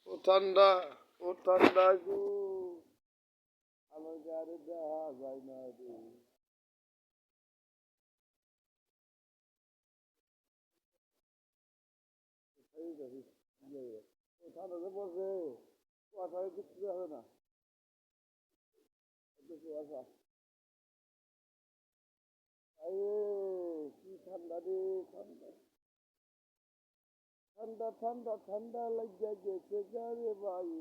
ও ঠান্ডা, ও ঠান্ডা গো, আমাকে আর দেখা যায় না রে। এই দেখি, ও ঠান্ডা যে পড়ছে, কুয়াশা কিচ্ছু দেখা না, এত কুয়াশা। আরে কি ঠান্ডা রে, ঠান্ডা ঠান্ডা ঠান্ডা ঠান্ডা লাগিয়া গেছে গারে ভাই,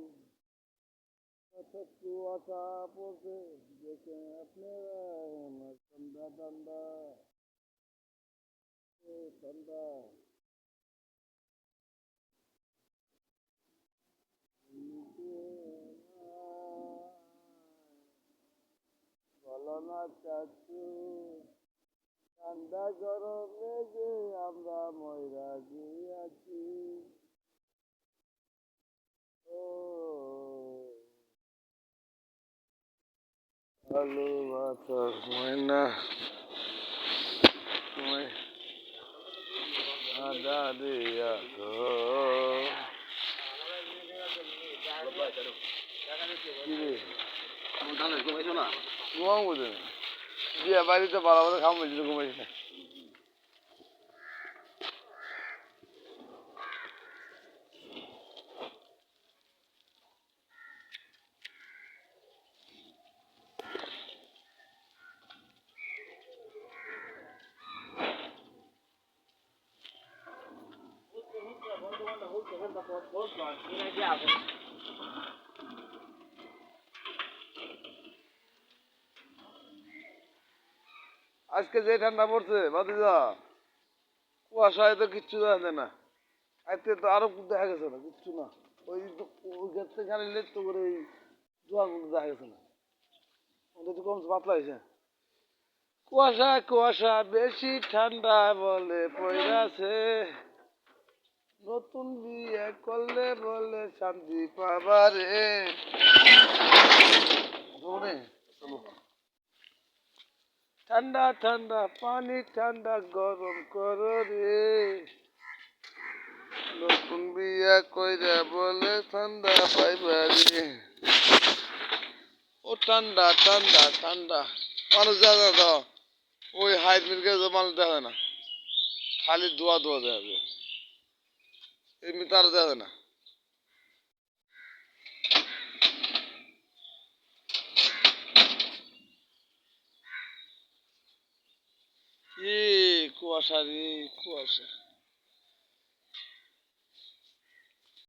এত কুয়াশা পড়ছে, দেখেন আপনারা আমার ঠান্ডা ঠান্ডা, ও ঠান্ডা। বলো না চাচু, ঠান্ডা গরমে যে আমরা ময়রা গিয়াছি, ও ভালোবাসার ময়না, আদা দিয়া গো, ঘুমাও বুঝে না, বিয়ে বাড়িতে ভালো মতো খাম বলছিল, ঘুমাইছি না। আজকে যে ঠান্ডা পড়ছে ভাতিজা, কুয়াশায় তো কিচ্ছু দেখা যায় না, আজকে তো আরো দেখা গেছে না, কিচ্ছু না, ওই ওই গেট থেকে আনলে তো করে ওই জোয়ার মধ্যে দেখা গেছে না, ওটা তো কম পাতলা হয়েছে। কুয়াশা কুয়াশা বেশি ঠান্ডা বলে পড়াছে, নতুন বিয়ে করলে বলে শান্তি পাবারে। ঠান্ডা ঠান্ডা পানি ঠান্ডা গরম করো রে, নতুন বিয়া কইরা বলে ঠান্ডা পাইবারে। ও ঠান্ডা ঠান্ডা ঠান্ডা, মানুষ দেখা দাও, ওই হাইট মিলকে মানুষ দেখা না, খালি ধোয়া ধোয়া যাবে, এমনি তার দেখা না। কি কুয়াশা রে, কুয়াশা।